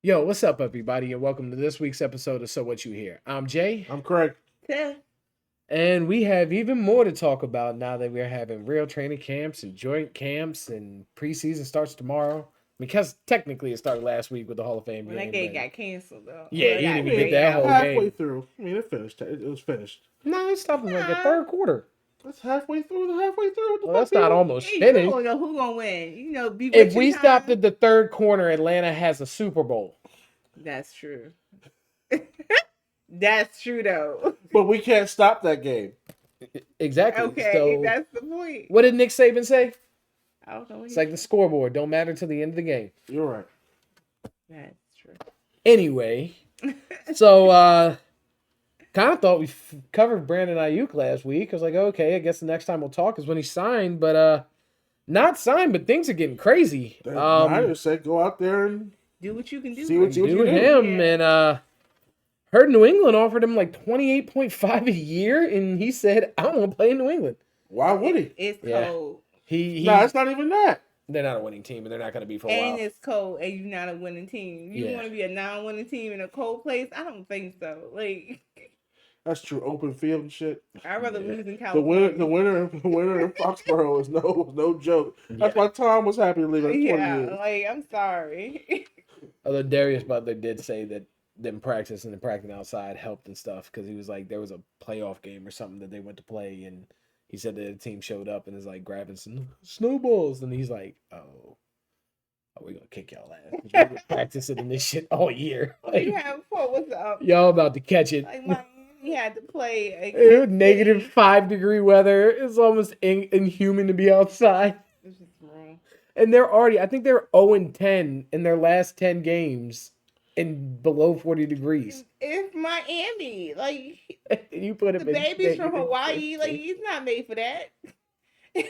Yo, what's up, everybody, and welcome to this week's episode of So What You Hear. I'm Jay, I'm correct. Yeah. and we have even more to talk about now that we're having real training camps and joint camps, and preseason starts tomorrow. Because technically it started last week with the Hall of Fame When game. that game but- got canceled, though. Yeah, Well, he it didn't got even get that rained whole out. Halfway game. through. I mean, it finished. It was finished. No, it stopped in like the Nah. third quarter. That's halfway through. What the Well, fuck, that's not people? almost Hey, you finished. don't know who's gonna win. You know, be If we stopped at the third quarter, Atlanta has a Super Bowl. That's true. That's true, though. But we can't stop that game. Exactly. Okay, So, that's the point. what did Nick Saban say? I don't know. It's like the scoreboard. Don't matter till the end of the game. You're right. That's true. Anyway, so kind of thought we covered Brandon Aiyuk last week. I was like, okay, I guess the next time we'll talk is when he signed, but not signed, but things are getting crazy. The Niners said go out there and Do what you can do. See what you do can do. him, Yeah. and heard New England offered him like $28.5 a year, and he said, I don't want to play in New England. why would he? It's Yeah. cold. He No, it's not even that. they're not a winning team, and they're not going to be for a And while. it's cold, and you're not a winning team. You Yeah. want to be a non-winning team in a cold place? I don't think so. Like, That's true. Open field and shit. I'd rather Yeah. lose in The California. winner in Foxborough is no joke. That's Yeah. why Tom was happy to leave at 20 Yeah, years. like, I'm sorry. Although Darius Butler did say that them practicing and practicing outside helped and stuff, because he was like, there was a playoff game or something that they went to play, and he said that the team showed up and is like grabbing some snowballs, and he's like, oh, we're gonna kick y'all ass. We've been practicing in this shit all year. You Like, have what's up? y'all about to catch it. Like Miami had to play It was negative 5-degree weather. It's almost inhuman to be outside. This is wrong. And they're already, I think they're 0-10 in their last 10 games in below 40 degrees. It's Miami. Like You put the him in baby's from negative Hawaii. Like 15. he's not made for that. He's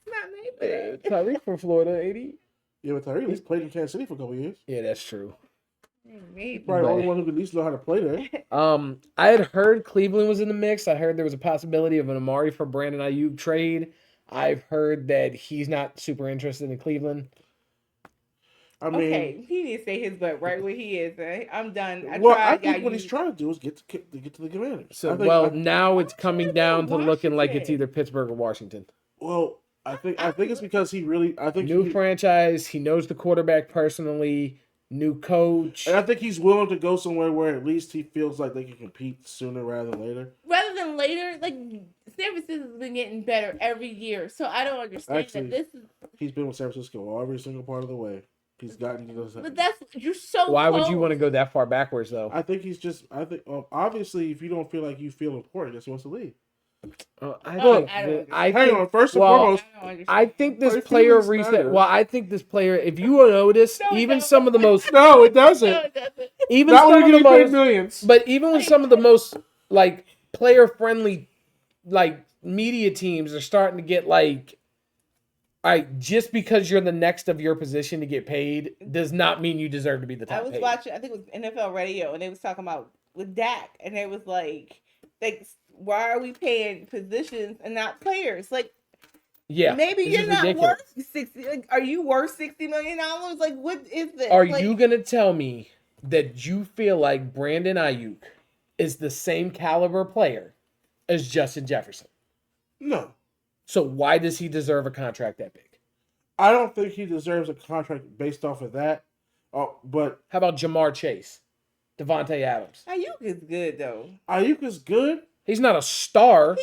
not made for that. Tyreek from Florida, 80. Yeah, but Tyree at least played in Kansas City for a couple years. Yeah, that's true. He's Maybe. probably the only one who could at least know how to play there. I had heard Cleveland was in the mix. I heard there was a possibility of an Amari for Brandon Aiyuk trade. I've heard that he's not super interested in Cleveland. I mean, Okay, he needs to stay his butt right where he is. I'm done. I tried, think got what he's used. trying to do is get to the Commanders. So, I think, well, now it's coming about down to looking like it's Washington? either Pittsburgh or Washington. I think it's because he really. I think New he, franchise. He knows the quarterback personally. New coach. and I think he's willing to go somewhere where at least he feels like they can compete sooner rather than later. Rather than later, like San Francisco's been getting better every year, so I don't understand Actually, that this is. He's been with San Francisco every single part of the way. He's gotten to those. But that's you're so. Why would you close. want to go that far backwards, though? I think he's just. I think obviously, if you don't feel like you feel important, just wants to leave. I Look, think. I don't I Hang think. on, first and well, foremost, I don't understand. I think this But player feelings reset. matter. Well, I think this player. If you will notice, No, it even doesn't. some of the most, no, it doesn't. No, it doesn't. even Not when some you of the get paid most, millions. but even with some of the most like player friendly, like media teams are starting to get like, all right, just because you're the next of your position to get paid does not mean you deserve to be the I top was paid. watching. I think it was NFL Radio, and they was talking about with Dak, and it was like, why are we paying positions and not players? Like, Yeah, maybe this you're is not ridiculous. worth 60. Like, are you worth $60 million? Like, what is this? Are Like, you gonna tell me that you feel like Brandon Aiyuk is the same caliber player as Justin Jefferson? No, So why does he deserve a contract that big? I don't think he deserves a contract based off of that. Oh, but How about Jamar Chase, Devontae Adams? Aiyuk is good though. Ayuk is good. He's not a star.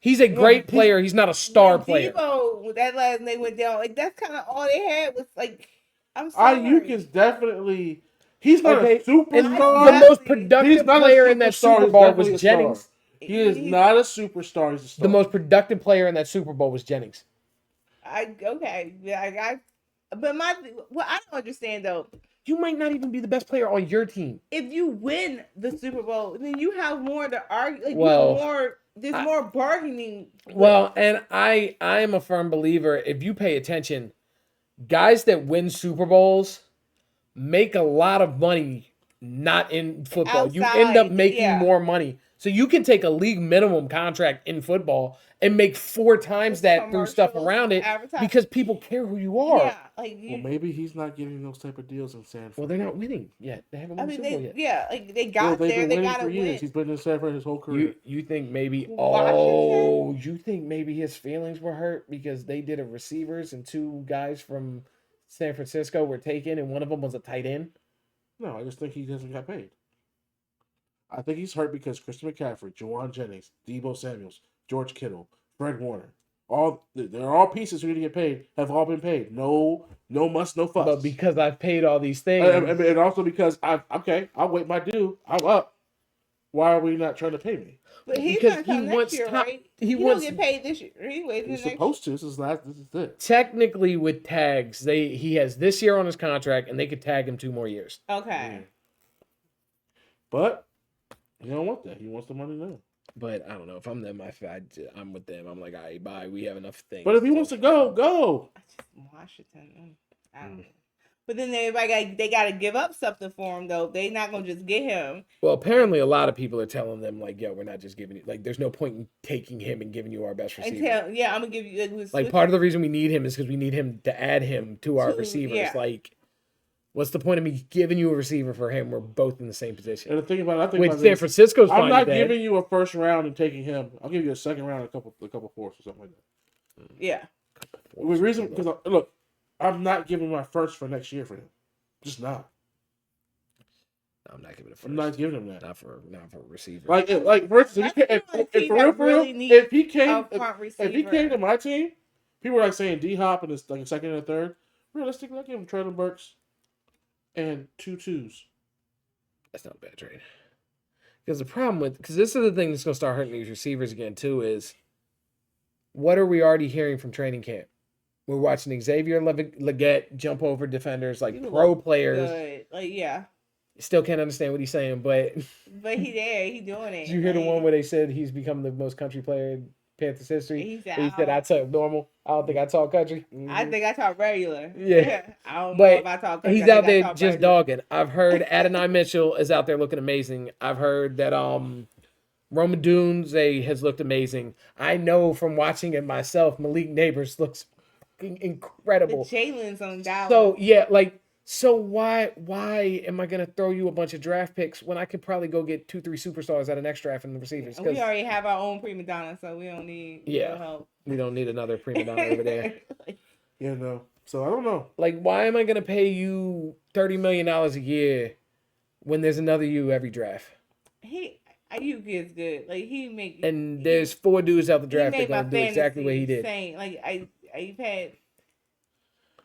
He's a great player. He's not a star When player. Debo, with that last they went down. Like that's kind of all they had was like. I'm sorry. Ayuk is definitely. He's not Okay, a superstar. And the Exactly. most productive He's not a player in that superstar, Super he's Bowl definitely a was star. Jennings. He is not a superstar. He's a star. The most productive player in that Super Bowl was Jennings. Okay. Yeah, but what I don't understand though, You might not even be the best player on your team. if you win the Super Bowl, then you have more to argue. Like Well, there's more bargaining. Well, and I am a firm believer, if you pay attention, guys that win Super Bowls make a lot of money not in football. You end up Outside, making yeah. more money. So you can take a league minimum contract in football and make 4 times that through stuff Commercials, around it advertising. because people care who you are. Yeah, like Well, maybe he's not getting those type of deals in Sanford. Well, they're not winning yet. They haven't I won the mean, Super Bowl yet. they got they've there. been They winning got to for years. win. He's been in Sanford his whole career. You think maybe Washington? you think maybe his feelings were hurt because they did a receivers and 2 guys from San Francisco were taken and one of them was a tight end? No, I just think he doesn't get paid. I think he's hurt because Christian McCaffrey, Jawan Jennings, Debo Samuels, George Kittle, Fred Warner, they're all pieces who need to get paid, have all been paid. No muss, no fuss. But because I've paid all these things, and also because I'll wait my due. I'm up. Why are we not trying to pay me? But he's because gonna come he next wants year, top- right? he He wants- don't get paid this year. He waiting He's the next supposed to. This is it. technically with tags, he has this year on his contract and they could tag him 2 more years. Okay. But he don't want that. He wants the money now. But I don't know if I'm them. I'm with them. I'm like, all right, bye. We have enough things. But if he wants to go, go. I just Washington. I don't know. But then they got to give up something for him though. They not gonna just get him. Well, apparently a lot of people are telling them like, yo, we're not just giving you like. There's no point in taking him and giving you our best receiver. I'm gonna give you Like part of the reason we need him is because we need him to add him to our To- receivers. yeah. Like, what's the point of me giving you a receiver for him? We're both in the same position. And the thing about it, I think With about San this, Francisco's fine I'm not with that. giving you a first round and taking him. I'll give you a second round and a couple fourths or something like that. Yeah. The reason because look, I'm not giving my first for next year for him. Just not. I'm not giving it. I'm not giving him that. Not for a receiver. Like for instance, if he came to my team, people were like saying D Hop and it's like a second and a third. Realistically, I give him Traylon Burks and 2 2s. That's not a bad trade. Because the problem because this is the thing that's going to start hurting these receivers again too is what are we already hearing from training camp? We're watching Xavier Leggett jump over defenders like pro players. Good. Like yeah. Still can't understand what he's saying, but he there. He doing it. did you hear the one where they said he's become the most country player in Panthers history? He He said I talk normal. I don't think I talk country. I think I talk regular. Yeah. I don't know But if I talk country. he's I out think I there talk just regular. dogging. I've heard Adonai Mitchell is out there looking amazing. I've heard that Roman Dunes has looked amazing. I know from watching it myself, Malik Neighbors looks incredible. The Jalen's on Dallas. So yeah, so why am I gonna throw you a bunch of draft picks when I could probably go get 2-3 superstars at an next draft in the receivers? And we already have our own prima donna, so we don't need no help. We don't need another prima donna over there. Yeah, no. So I don't know. Like, why am I gonna pay you $30 million a year when there's another you every draft? Aiyuk is good. Like And there's 4 dudes out the draft that made gonna my do exactly what he did. insane. Like I've had.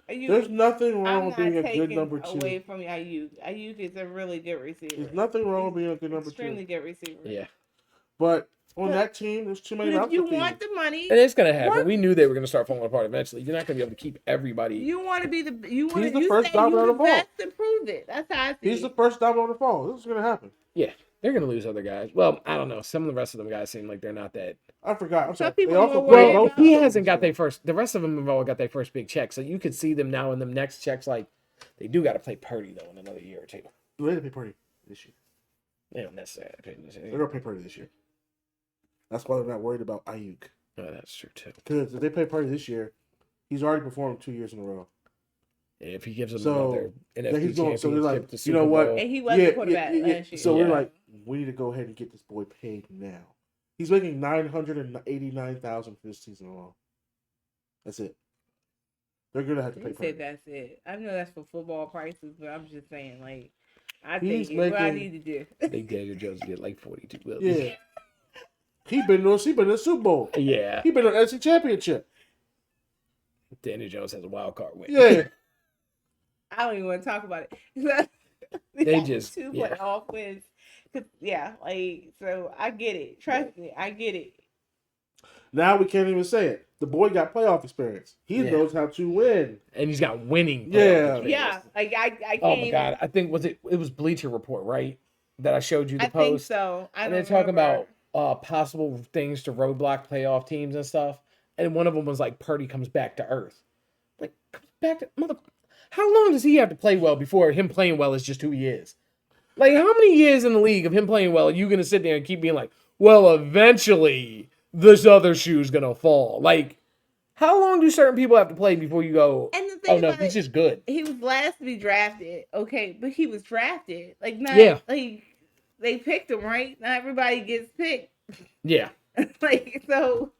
There's nothing wrong I'm with being not a good taking number 2. away from Aiyuk. Aiyuk is a really good receiver. There's nothing wrong with being a good number 2. Extremely good receiver. Yeah. But on that team, there's too many But mouths if you to feed. want the money, And it's gonna happen. What? We knew they were gonna start falling apart eventually. You're not gonna be able to keep everybody. you want to be the you want He's to the you first say you domino the of all. best to prove it. That's how I see He's the it. first domino to fall. This is gonna happen. Yeah, they're gonna lose other guys. Well, I don't know. Some of the rest of them guys seem like they're not that. I forgot. I'm Some sorry. people They also are play worried low. about- He hasn't got their first. The rest of them have all got their first big check. So you could see them now in them next checks. Like they do got to play Purdy though in another year or 2. They didn't pay Purdy this year. They don't necessarily pay this They're year. gonna pay Purdy this year. That's why they're not worried about Aiyuk. Oh, that's true too. Because if they pay Purdy this year, he's already performed 2 years in a row. And if he gives them So, another yeah, NFC he's going- so they're like, championship, the you Super know what? Bowl, And he wasn't the quarterback last year. So Yeah. we're like, we need to go ahead and get this boy paid now. He's making $989,000 for this season alone. That's it. They're gonna have to They pay said Purdy. that's it. I know that's for football prices, but I'm just saying, like, I He's think it's what I making- need to do. Big Daniel Jones get like 42 million. Yeah. He been in the Super Bowl. Yeah. He been in the NFC Championship. Daniel Jones has a wild card win. Yeah. I don't even want to talk about it. They got just- 2 yeah. playoff wins. 'Cause, yeah, like, so I get it. Trust me, I get it. Now we can't even say it. The boy got playoff experience. He Yeah. knows how to win. And he's got winning. Yeah. playoff experience. Yeah, like I can't. Oh my god! I think it was Bleacher Report, right? That I showed you the I think post. so. I And don't they're talking remember. about possible things to roadblock playoff teams and stuff. And one of them was like Purdy comes back to earth. Like comes back to mother. How long does he have to play well before him playing well is just who he is? Like how many years in the league of him playing well are you gonna sit there and keep being like, well, eventually this other shoe's gonna fall. Like, how long do certain people have to play before you go, And the oh thing no, about he's it, just good? he was last to be drafted. Okay, but he was drafted. Like not Yeah. like they picked him, right? Not everybody gets picked. Yeah. Like so.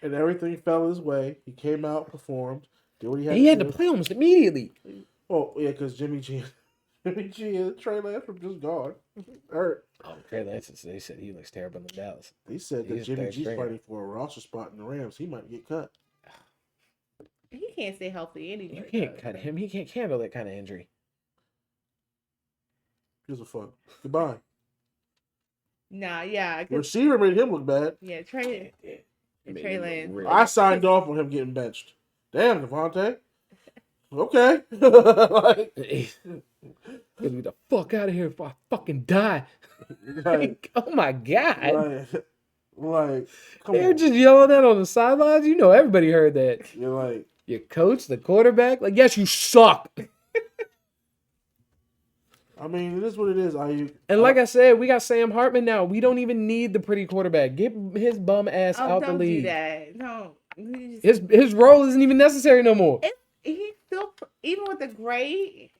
And everything fell his way. He came out, performed, did what he had He to had to do. play almost immediately. Oh yeah, because Jimmy G and Trey Lance were just gone. Hurt. Oh, Trey Lance, they said he looks terrible in Dallas. He said that He's Jimmy third G's stringer. fighting for a roster spot in the Rams. He might get cut. He can't stay healthy anyway. You can't cut him. He can't handle that kind of injury. Gives a fuck. Goodbye. Nah, yeah. The receiver made him look bad. Yeah, Trey. I mean, Trey Lance. really- I signed off on him getting benched. Damn, Devontae. Okay. Like, Get me the fuck out of here before I fucking die. like, Oh my god. come They were on. just yelling that on the sidelines. You know, everybody heard that. You're like, Your coach, the quarterback, like, yes, you suck. I mean, it is what it is. And like I said, we got Sam Hartman now. We don't even need the pretty quarterback. Get his bum ass Oh, out the don't do league. that. No. He just- His role isn't even necessary no more. He's still, even with the grade,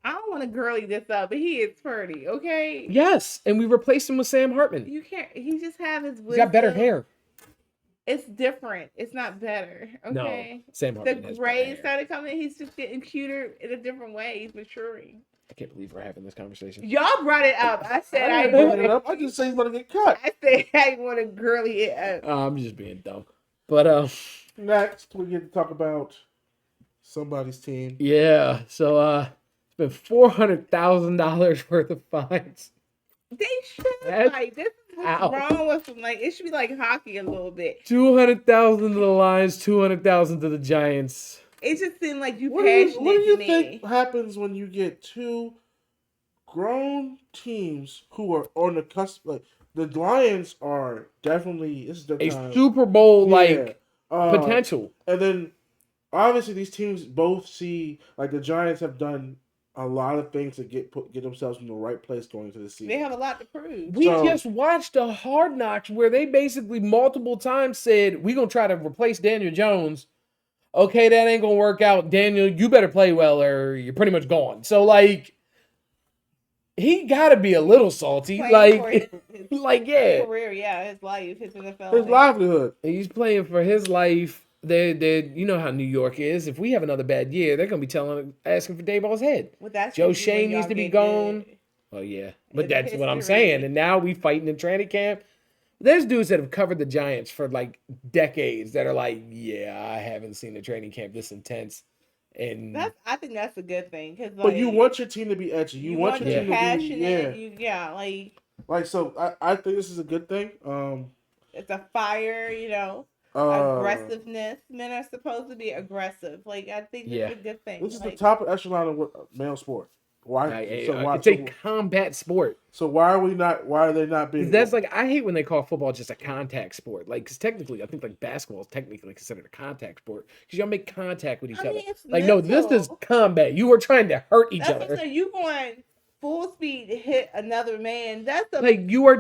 I don't want to girly this up, but he is pretty, okay? Yes, and we replaced him with Sam Hartman. You can't, he just have his He's got better wisdom. hair. It's different. It's not better, okay? No, Sam The Hartman has better grade hair. started coming. He's just getting cuter in a different way. He's maturing. I can't believe we're having this conversation. Y'all brought it up. I said I I didn't didn't bring it want up. I just say he's gonna get cut. I said I didn't want to girly it up. I'm just being dumb. But Next, we get to talk about somebody's team. yeah. So it's been $400,000 worth of fines. They should That's- like this is what's Ow. wrong with them. Like it should be like hockey a little bit. 200,000 to the Lions, 200,000 to the Giants. It just seemed like you What passionate do you to me. think happens when you get two grown teams who are on the cusp? Like the Lions are definitely this is their A time. Super Bowl like Yeah. potential. And then obviously these teams both see like the Giants have done a lot of things to get themselves in the right place going into the season. They have a lot to prove. We So- just watched a Hard Knocks where they basically multiple times said, we're going to try to replace Daniel Jones. Okay, that ain't going to work out. Daniel, you better play well or you're pretty much gone. So, like, he got to be a little salty. Playing Like, for his like, yeah. career, yeah, his life, his NFL. His life. livelihood. He's playing for his life. You know how New York is. If we have another bad year, they're going to be asking for Dayball's head. Well, that's Joe usually when Shane needs y'all to be get gone. good. Oh, yeah. But It's that's what I'm history. saying. And now we fighting in training camp. There's dudes that have covered the Giants for like decades that are like, yeah, I haven't seen a training camp this intense. And I think that's a good thing because But you want your team to be edgy. You want your to team be to passionate. be Like so I think this is a good thing. it's a fire, Uh, aggressiveness. Men are supposed to be aggressive. Like I think Yeah. it's a good thing. This is the Like, top echelon of male sport. Why? it's a combat sport. So why are we not? Why are they not being? That's like, I hate when they call football just a contact sport. Like, because technically, I think like basketball is technically considered a contact sport because y'all make contact with each I mean, other. it's Like, no, this is mental. combat. You are trying to hurt each That's what I'm other. saying. You going full speed to hit another man. That's a Like, you are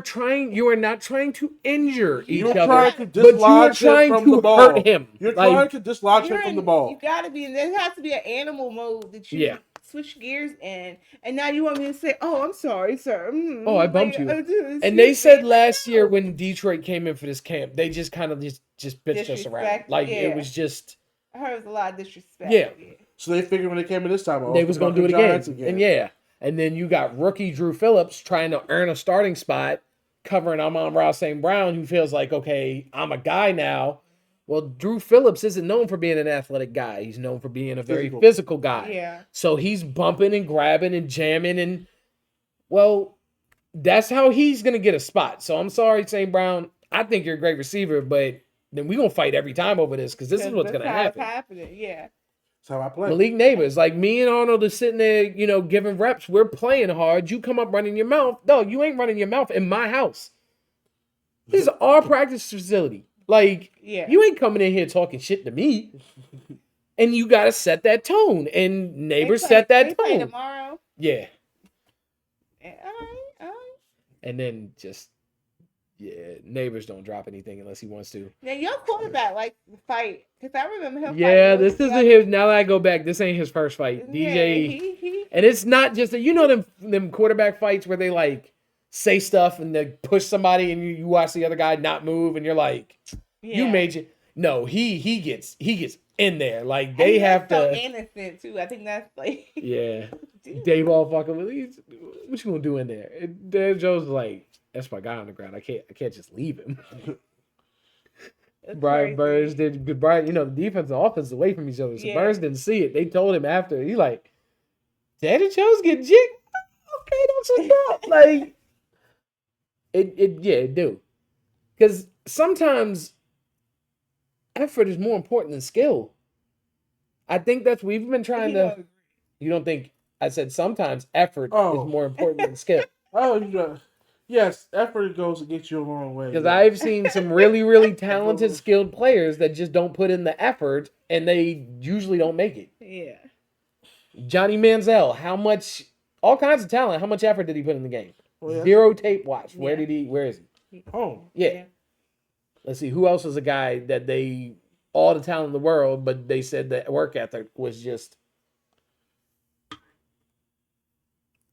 not trying to injure each You're other, trying to but you are dislodge him trying from to the ball. hurt him. You're Like, trying to dislodge him you're from in- the ball. You gotta be. There has to be an animal mode that you Yeah. switch gears in. And now you want me to say, "Oh, I'm sorry, sir." Oh, I bumped you. And And they said last year when Detroit came in for this camp, they just kind of just bitched us around. Disrespect, Like, yeah. it was just, I heard it was a lot of disrespect. Yeah. So they figured when they came in this time, they was going to do it Giants again. And yeah. And then you got rookie Drew Phillips trying to earn a starting spot, covering Amon-Ra St. Brown, who feels like, okay, I'm a guy now. Well, Drew Phillips isn't known for being an athletic guy. He's known for being a very physical guy. Yeah. So he's bumping and grabbing and jamming. And, well, that's how he's going to get a spot. So I'm sorry, St. Brown. I think you're a great receiver, but then we're going to fight every time over this because this is what's going to That's how it's happen. happening. Yeah. That's how I play. Malik Neighbors, like me and Arnold is sitting there, giving reps. We're playing hard. You come up running your mouth. No, you ain't running your mouth in my house. This is our practice facility. Like, Yeah. you ain't coming in here talking shit to me. And you got to set that tone. And Neighbors set They that play tone. tomorrow. Yeah. Yeah, all right. And then just, Yeah, Neighbors don't drop anything unless he wants to. Now your quarterback like to fight because I remember him. Yeah, fighting this with isn't his. Now that I go back, this ain't his first fight. Yeah, DJ, and it's not just them quarterback fights where they like say stuff and they push somebody and you watch the other guy not move and you're like, you made you. No, he gets in there like they have to. So innocent too. I think that's like. Yeah, Dave all fucking. What you gonna do in there? And Dan Jones like, that's my guy on the ground. I can't just leave him. Brian Burns did. Brian, the defense and offense is away from each other. So Burns didn't see it. They told him after. He like, Daniel Jones get jigged. Okay, that's what's up. Like, it do. Because sometimes effort is more important than skill. I think that's we've been trying to. You don't think? I said sometimes effort is more important than skill. Yes, effort goes to get you a long way. Because I've seen some really, really talented, skilled players that just don't put in the effort, and they usually don't make it. Yeah. Johnny Manziel, all kinds of talent. How much effort did he put in the game? Well, yeah. 0 tape watch. Where is he? Home. Yeah. Let's see. Who else was a guy that all the talent in the world, but they said that work ethic was just.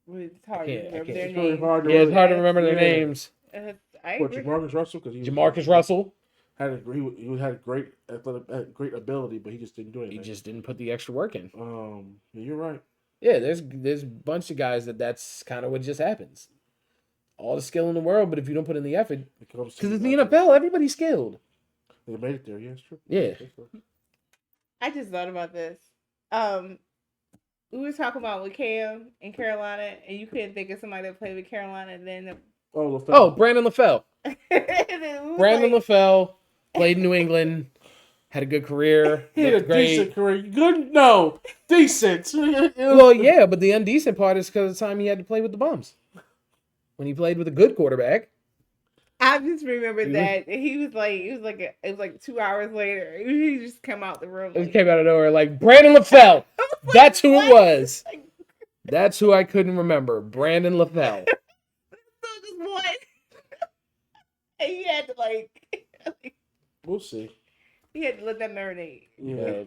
It's hard to remember their names. Really it's hard to remember their names. Jamarcus Russell, because Jamarcus Russell had great great ability, but he just didn't do anything. He just didn't put the extra work in. Yeah, you're right. Yeah, there's a bunch of guys that's kind of what just happens. All the skill in the world, but if you don't put in the effort, because it's the NFL, everybody's skilled. They made it there. Yeah, it's true. Yeah. I just thought about this. We were talking about with Cam in Carolina, and you couldn't think of somebody that played with Carolina, and then Brandon LaFell. Brandon LaFell played in New England, had a good career. He had a decent career. Good? No, decent. Well, yeah, but the undecent part is because of the time he had to play with the bums. When he played with a good quarterback. I just remembered that it was like 2 hours later. He just came out the room. It came out of nowhere like Brandon LaFell. That's who it was. That's who I couldn't remember. Brandon LaFell. So just one. And he had to we'll see. He had to let that marinate. Yeah.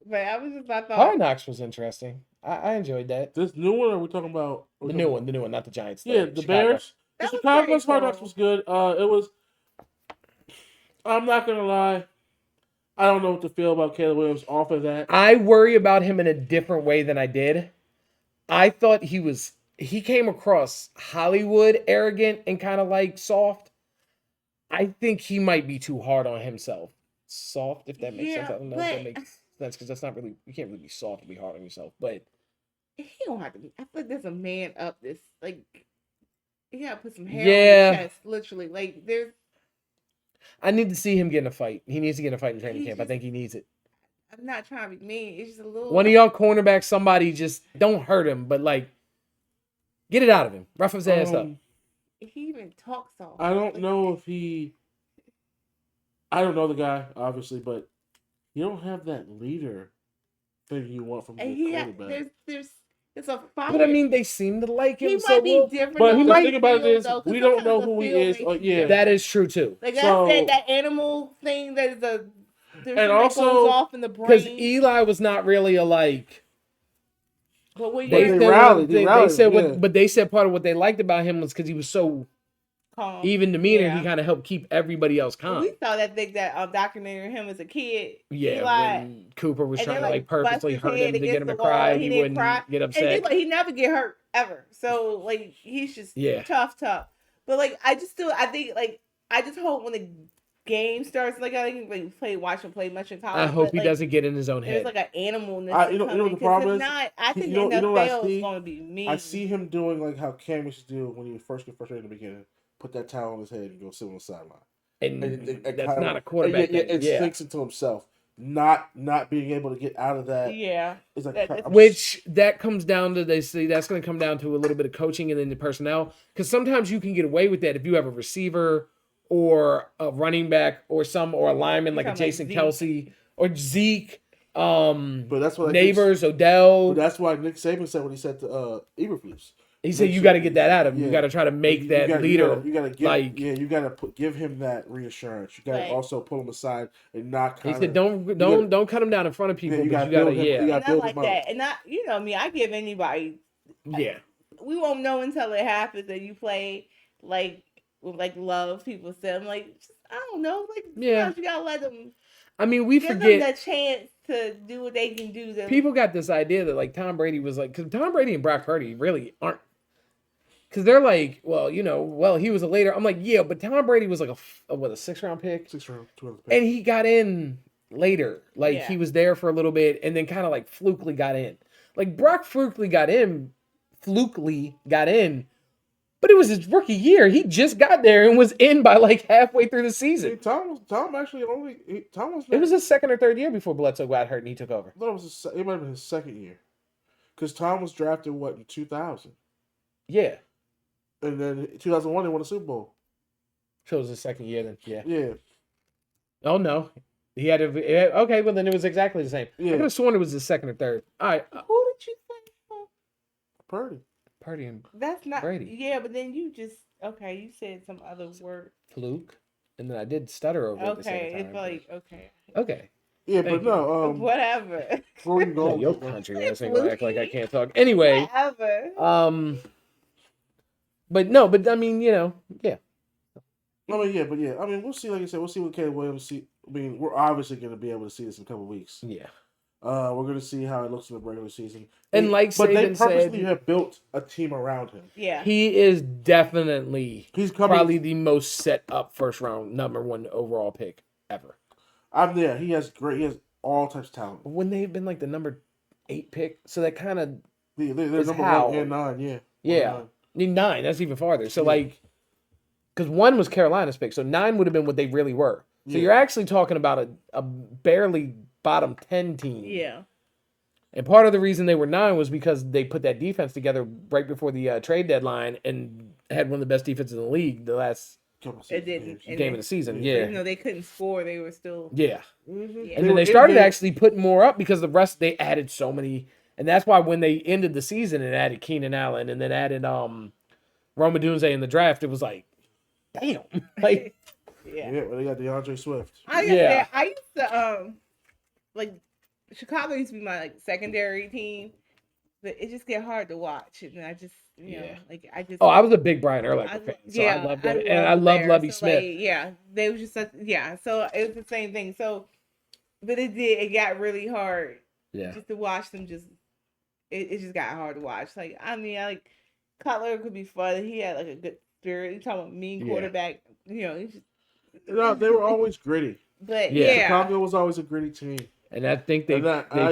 But I thought Hard Knocks was interesting. I enjoyed that. This new one, or are we talking about the new one, not the Giants. Yeah, the Bears. The Chicago's Hard Knocks was good. It was. I'm not gonna lie. I don't know what to feel about Caleb Williams off of that. I worry about him in a different way than I did. I thought he came across Hollywood arrogant and kind of like soft. I think he might be too hard on himself. Soft, if that makes sense. I don't know if that makes sense because that's not really, you can't really be soft to be hard on yourself. But he don't have to be. I feel like there's a man up this. Like, you gotta put some hair on his chest, literally. Like, there's. I need to see him get in a fight. He needs to get in a fight in training camp. I think he needs it. I'm not trying to be mean. It's just a little. One of y'all cornerbacks, somebody just don't hurt him, but like, get it out of him. Rough his ass up. He even talks soft. I don't know if he. I don't know the guy, obviously, but you don't have that leader thing you want from the quarterback. It's a fire. But I mean, they seem to like him. He might be different. But the thing about it is, we don't know who he is. Yeah, that is true too. Like I said, that animal thing that is and also goes off in the brain. Because Eli was not really a like. But they said but they said part of what they liked about him was because he was so calm, even demeanor. He kind of helped keep everybody else calm. We saw that thing that documented him as a kid. Yeah, Eli, when Cooper was trying to like purposely hurt him to get him to cry, he wouldn't get upset. And he never get hurt ever. So like he's just tough. But like I just hope when the game starts, like I think watch him play much in college. I hope he doesn't get in his own head. There's like an animal. You know what the problem is? I think NFL is going to be mean. I see him doing like how Cam used to do when he was first frustrated in the beginning. Put that towel on his head and go sit on the sideline. And that's not a quarterback. It sinks into himself. Not being able to get out of that. Yeah. It's like, that comes down to, they say that's going to come down to a little bit of coaching and then the personnel. Because sometimes you can get away with that if you have a receiver or a running back or a lineman like a Jason Kelsey or Zeke. But that's what Neighbors, Odell. But that's why Nick Saban said what he said to Eberflus. He said you got to get that out of him. Yeah. You got to try to make that leader. You got to give him that reassurance. You got to also pull him aside and not. He said, don't cut him down in front of people. You got to and I like that. And I give anybody. Yeah. We won't know until it happens that you play like with like love. People say, I'm like, I don't know, like sometimes you gotta let them. I mean, we give forget them the chance to do what they can do. People got this idea that like Tom Brady was like, because Tom Brady and Brock Purdy really aren't. Because they're like, well, he was a later. I'm like, yeah, but Tom Brady was like a 6th-round pick? 6th-round, 12th pick. And he got in later. Like, he was there for a little bit and then kind of like flukely got in. Like, Brock flukely got in, but it was his rookie year. He just got there and was in by like halfway through the season. See, Tom was it was his 2nd or 3rd year before Bledsoe got hurt and he took over. I thought it might have been his 2nd year. Because Tom was drafted, in 2000? Yeah. And then in 2001, they won a Super Bowl. So it was his 2nd year then. Yeah. Yeah. Oh, no. He had okay, well, then it was exactly the same. Yeah. I could have sworn it was his 2nd or 3rd. All right. Who did you say? Purdy and That's not Brady. Yeah, but then you said some other word. Fluke. And then I did stutter over it the second time. It's like, okay. Okay. Yeah, but no. Whatever. Before you go. Your country ass ain't gonna act like I can't talk. Anyway. Whatever. But I mean, yeah. I mean, we'll see. Like I said, we'll see what Caleb Williams see. I mean, we're obviously going to be able to see this in a couple of weeks. Yeah. We're going to see how it looks in the regular season. And but they purposely have built a team around him. Yeah. He is definitely probably the most set up first round #1 overall pick ever. He has all types of talent. Wouldn't they have been like the number 8 pick? So that kind of they're number 1 and 9, yeah. Yeah. 9, that's even farther. So because 1 was Carolina's pick, so 9 would have been what they really were. So you're actually talking about a barely bottom 10 team. Yeah. And part of the reason they were 9 was because they put that defense together right before the trade deadline and had one of the best defenses in the league the last game of the season. Yeah. Even though they couldn't score, they were still. Yeah. Mm-hmm. And then they started actually putting more up because the rest, they added so many. And that's why when they ended the season and added Keenan Allen and then added Rome Odunze in the draft, it was like, damn. Like, well, they got DeAndre Swift. I used to like Chicago used to be my secondary team, but it just get hard to watch, and I just I was a big Brian Urlacher fan, so I loved it, and I love Lovie Smith. They was just so it was the same thing. So, but it got really hard. Yeah, just to watch them. It just got hard to watch. Like Cutler could be fun. He had a good spirit. You talking about mean quarterback? He's just. They were always gritty. But Chicago was always a gritty team. And I think they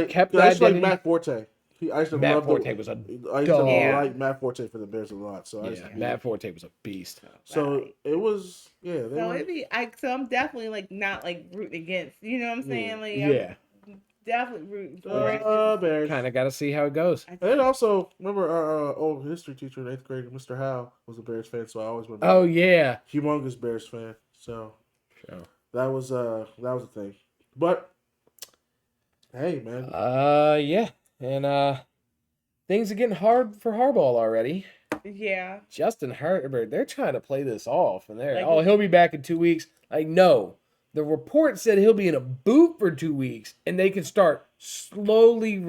kept that. I used to like Matt Forte. Matt Forte was a dog. I like Matt Forte for the Bears a lot. So Matt Forte was a beast. So it was So I'm definitely not rooting against. You know what I'm saying? I'm definitely rooting for Bears. Kind of got to see how it goes. And also remember our old history teacher in 8th grade, Mr. Howe, was a Bears fan. So I always remember. Oh yeah, humongous Bears fan. So that was a thing. But hey, man. And things are getting hard for Harbaugh already. Yeah. Justin Herbert, they're trying to play this off, and he'll be back in 2 weeks. No. The report said he'll be in a boot for 2 weeks, and they can start slowly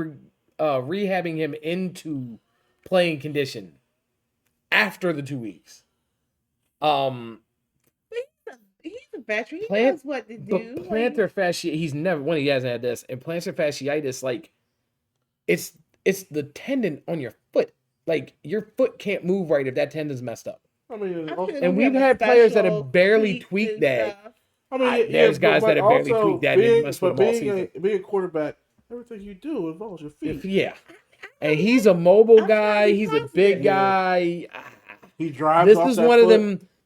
rehabbing him into playing condition after the 2 weeks. He's a veteran. He knows what to do. But plantar fasciitis, he hasn't had this. And plantar fasciitis, it's the tendon on your foot. Your foot can't move right if that tendon's messed up. I mean, and we've had players that have barely tweaked that. I mean, there's guys that have barely tweaked that. Being a quarterback, everything you do involves your feet. And he's a mobile guy. He's a big guy. He drives.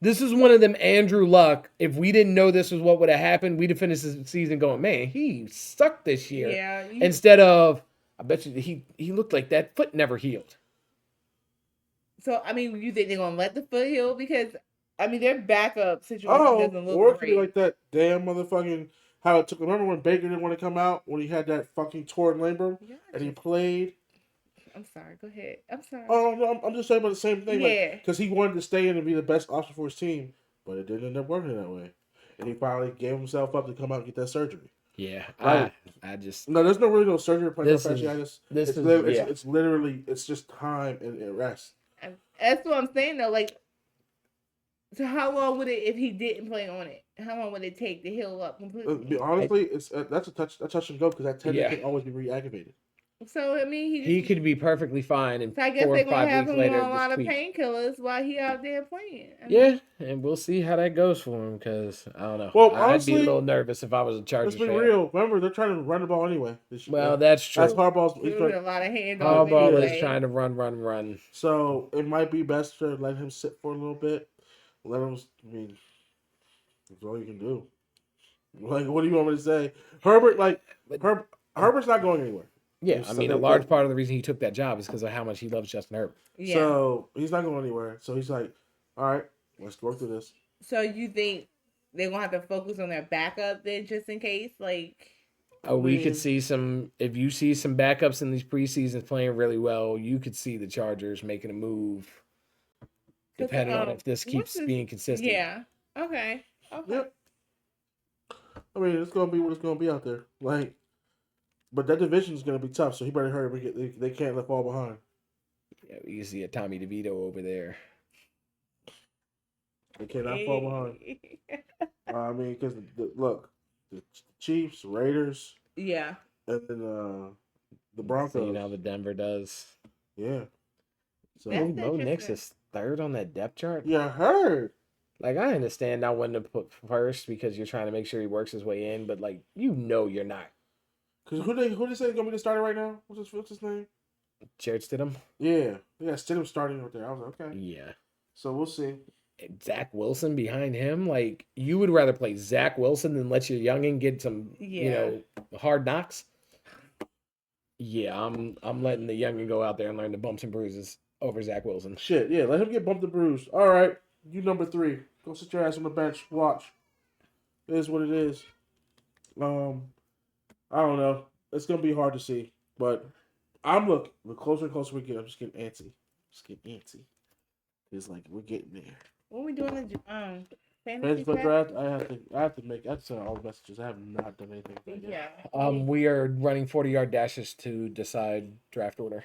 This is one of them Andrew Luck. If we didn't know this was what would have happened, we'd have finished the season going, man, he sucked this year. Yeah. Instead of, I bet you he looked like that foot never healed. So, I mean, you think they're going to let the foot heal? Because, I mean, their backup situation doesn't look great. Like that damn motherfucking, how it took, remember when Baker didn't want to come out? When he had that fucking torn labrum? And he played? I'm sorry. Go ahead. I'm sorry. Oh no, I'm just saying about the same thing. Yeah. Because he wanted to stay in and be the best option for his team, but it didn't end up working that way, and he finally gave himself up to come out and get that surgery. Yeah, Like I just no, there's no really no surgery or plantar this is fasciitis. this It's is literally, yeah. it's literally it's just time and rest. That's what I'm saying though. Like, so how long would it if he didn't play on it? How long would it take to heal up completely? Honestly, it's that's a touch and go because that tendon Yeah. can always be reactivated. So I mean, He could be perfectly fine, and So I guess 4 or they're gonna 5 have weeks him later, on a lot just of tweak. painkillers while he out there playing. I mean, Yeah, and we'll see how that goes for him because I don't know. Well, I'd honestly, be a little nervous if I was a Chargers let's be fan. real. Remember, they're trying to run the ball anyway. Well, that's true. That's Harbaugh's. He's doing a lot of handoffs Harbaugh anyway. is trying to run. So it might be best to let him sit for a little bit. Let him. I mean, that's all you can do. Like, what do you want me to say? Herbert, Herbert's not going anywhere. Yeah, I mean, a large part of the reason he took that job is because of how much he loves Justin Herbert. Yeah. So he's not going anywhere. So he's like, all right, let's go through this. So you think they're gonna have to focus on their backup then, just in case, like? Oh, we could see some. If you see some backups in these preseasons playing really well, you could see the Chargers making a move. Depending on if this keeps being consistent. Yeah. Okay. Yep. I mean, it's gonna be what it's gonna be out there. Like, but that division is gonna be tough. So he better hurry up. They can't let fall behind. Yeah, you see a Tommy DeVito over there. They cannot fall behind. I mean, because look, the Chiefs, Raiders, yeah, and then the Broncos. You know how the Denver does. Yeah. So Bo Nix is third on that depth chart. Yeah, I heard. Like, I understand not wanting to put first because you're trying to make sure he works his way in, but like, you're not. Because who they say is gonna be the starter right now? What's his name? Jared Stidham. Yeah, Stidham starting right there. I was like, okay. Yeah. So we'll see. Zach Wilson behind him. Like, you would rather play Zach Wilson than let your youngin get some, hard knocks. Yeah, I'm letting the youngin go out there and learn the bumps and bruises over Zach Wilson. Shit, yeah, let him get bumped and bruised. All right, you number 3. Go sit your ass on the bench. Watch. It is what it is. I don't know. It's gonna be hard to see, but I'm looking. The closer and closer we get, I'm just getting antsy. It's like we're getting there. What are we doing the fantasy draft? I have to send all the messages. I have not done anything. Yeah. We are running 40-yard dashes to decide draft order.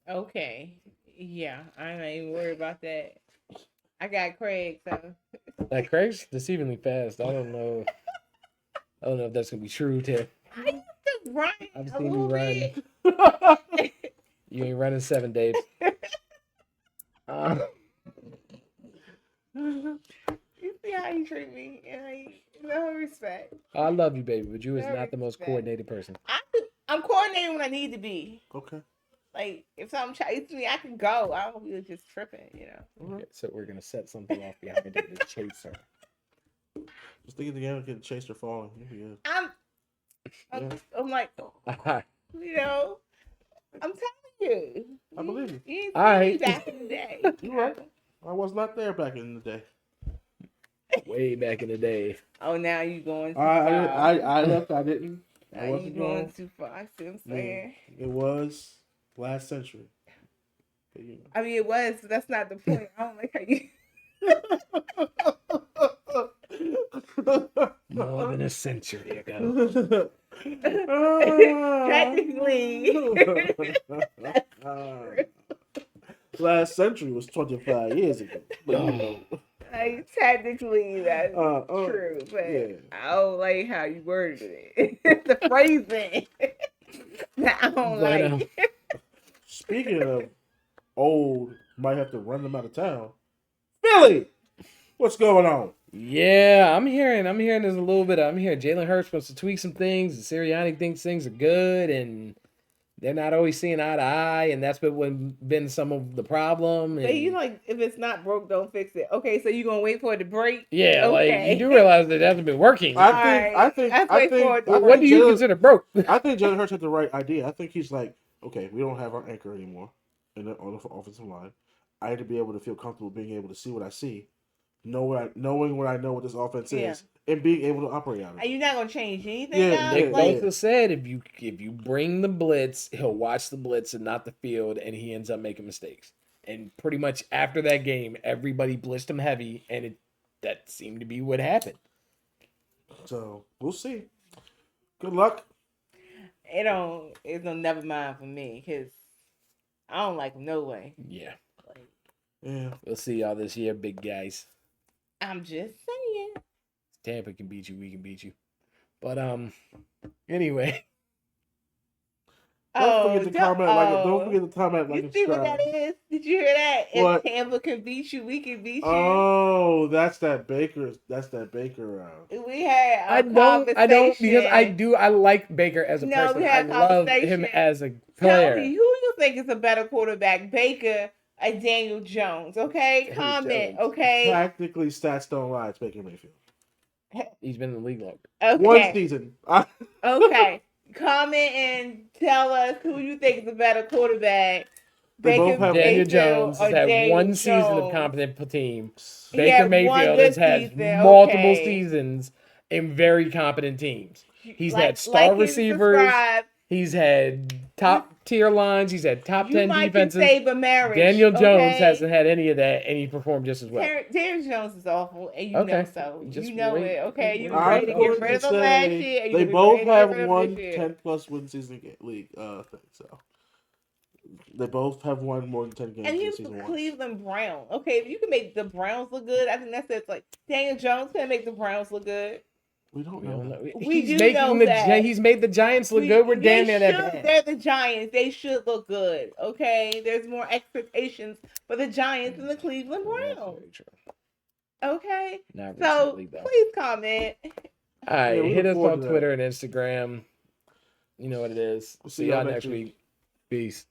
Okay. Yeah, I'm not even worried about that. I got Craig, so. Like, Craig's deceivingly fast. I don't know if that's gonna be true, Ted. I used to run. I've seen you run. You ain't running 7 days. You see how you treat me, and no respect. I love you, baby, but you is not the most coordinated person. I'm coordinated when I need to be. Okay. Like, if something chases me, I can go. I don't be just tripping, Okay, so we're gonna set something off behind it to chase her. Just thinking the game can chase her falling. Yeah. I'm like, I'm telling you. I believe you. You all right. Back in the day. You're right. I was not there back in the day. Way back in the day. Oh, now you going too far. I left. I didn't. Now you going too far. I see what I'm saying. It was last century. I mean, it was, but that's not the point. I don't like how you. More than a century ago. Technically. Last century was 25 years ago. Like, technically, that's true, but I don't like how you worded it. The phrasing. I don't like it. Speaking of old, might have to run them out of town. Philly, what's going on? Yeah, I'm hearing there's a little bit of, I'm hearing Jalen Hurts wants to tweak some things, and Sirianni thinks things are good, and they're not always seeing eye to eye, and that's been some of the problem. And, but if it's not broke, don't fix it. Okay, so you're gonna wait for it to break? Yeah, okay. Like, you do realize that hasn't been working. I think what do you consider broke? I think Jalen Hurts had the right idea. I think he's like, okay, we don't have our anchor anymore on the offensive line. I had to be able to feel comfortable being able to see what I see, knowing what I know what this offense is, and being able to operate on it. And you're not gonna change anything. Yeah, Nick like, Bosa said if you bring the blitz, he'll watch the blitz and not the field, and he ends up making mistakes. And pretty much after that game, everybody blitzed him heavy, and that seemed to be what happened. So we'll see. Good luck. It's no never mind for me because I don't like him no way. Yeah. Like, Yeah. We'll see y'all this year, big guys. I'm just saying. Tampa can beat you, we can beat you. But anyway. Don't forget to comment. Don't forget to comment. You see what that is? Did you hear that? What? If Tampa can beat you, we can beat you. Oh, that's that Baker. That's that Baker. We had I don't because I like Baker as a person. We had I love him as a player. Tell me who you think is a better quarterback, Baker or Daniel Jones? Okay, comment. Jones. Okay. Practically, stats don't lie. It's Baker Mayfield. He's been in the league longer. Okay. 1 season. Okay. Comment and tell us who you think is a better quarterback. Daniel Jones has had 1 season of competent team. Baker Mayfield has had multiple seasons in very competent teams. He's had star receivers. He's had top tier lines. He's had top 10 defenses. Daniel Jones hasn't had any of that, and he performed just as well. Daniel Jones is awful, and you know so. You know it, okay? You were ready to get rid of them last year. They both have won 10+ win season league thing, so. They both have won more than 10 games. And he's the Cleveland Browns. Okay, if you can make the Browns look good, I think that's it. Like Daniel Jones can make the Browns look good. We don't know. We do know that. He's made the Giants look good. We're damn near that bad. They're the Giants. They should look good. Okay, there's more expectations for the Giants than the Cleveland Browns. Okay, so please comment. All right, hit us on Twitter and Instagram. You know what it is. We'll see y'all next week. Peace.